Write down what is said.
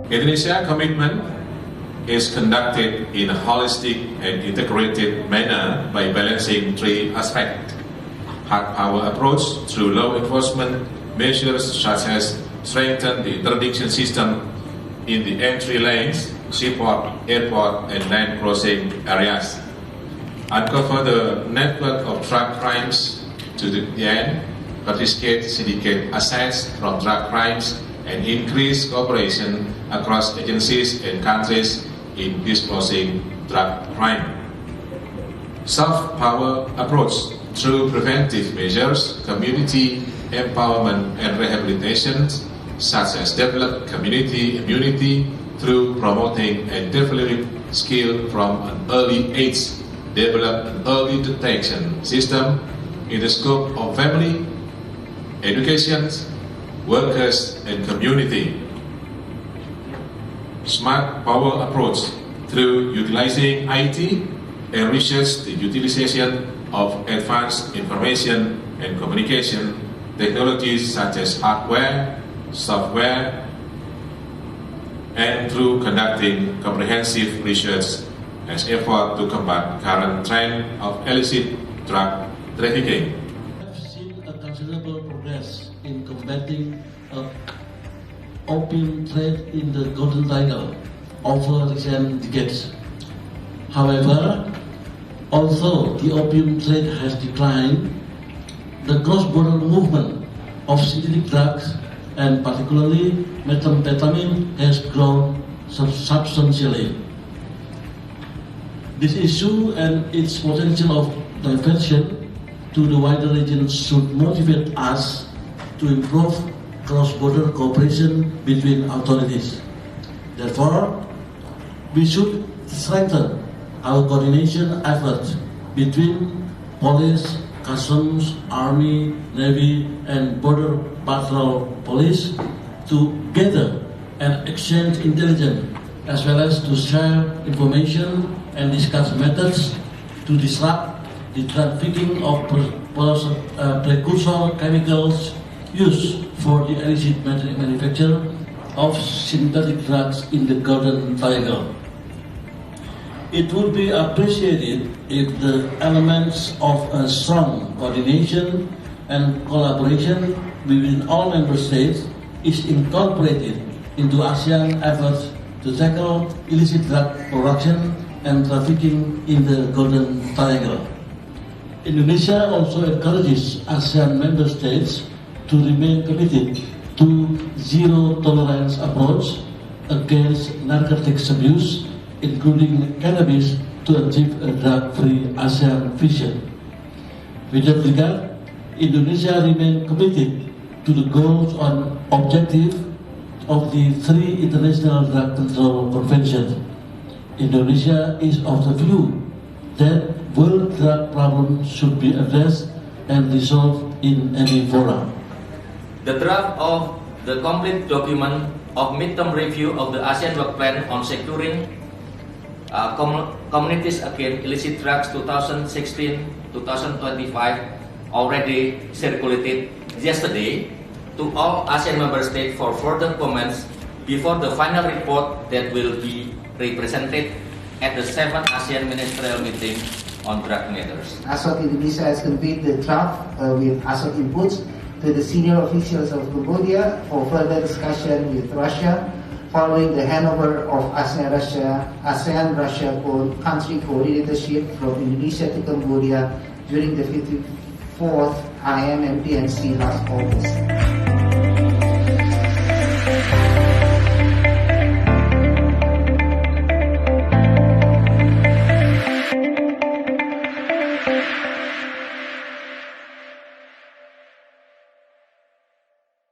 Indonesia's commitment is conducted in a holistic and integrated manner by balancing three aspects: hard power approach through law enforcement measures such as strengthen the interdiction system in the entry lanes, seaport, airport, and land crossing areas, uncover the network of drug crimes to the end, confiscate syndicate assets from drug crimes, and increase cooperation across agencies and countries in disposing drug crime. Soft power approach through preventive measures, community empowerment and rehabilitation, such as develop community immunity through promoting and developing skill from an early age, develop an early detection system in the scope of family, education, workers, and community. Smart power approach through utilizing IT and research the utilization of advanced information and communication technologies such as hardware, software, and through conducting comprehensive research as effort to combat current trend of illicit drug trafficking. We have seen a considerable progress in combating opium trade in the Golden Triangle over recent decades. However, although the opium trade has declined, the cross-border movement of synthetic drugs, and particularly methamphetamine, has grown substantially. This issue and its potential of diversion to the wider region should motivate us to improve cross-border cooperation between authorities. Therefore, we should strengthen our coordination efforts between police, customs, army, navy, and border patrol police to gather and exchange intelligence, as well as to share information and discuss methods to disrupt the trafficking of precursor chemicals used for the illicit manufacture of synthetic drugs in the Golden Triangle. It would be appreciated if the elements of a strong coordination and collaboration between all member states is incorporated into ASEAN efforts to tackle illicit drug production and trafficking in the Golden Triangle. Indonesia also encourages ASEAN member states to remain committed to zero-tolerance approach against narcotics abuse, including cannabis, to achieve a drug-free ASEAN vision. With that regard, Indonesia remains committed to the goals and objectives of the three international drug control conventions. Indonesia is of the view that world drug problems should be addressed and resolved in any forum. The draft of the complete document of midterm review of the ASEAN Work Plan on securing communities against illicit drugs 2016-2025 already circulated yesterday to all ASEAN member states for further comments before the final report that will be represented at the 7th ASEAN Ministerial Meeting on Drug Matters. ASOT Indonesia has conveyed the draft with ASOT inputs to the senior officials of Cambodia for further discussion with Russia following the handover of ASEAN-Russia country coordinatorship from Indonesia to Cambodia during the 54th IMMPNC last August.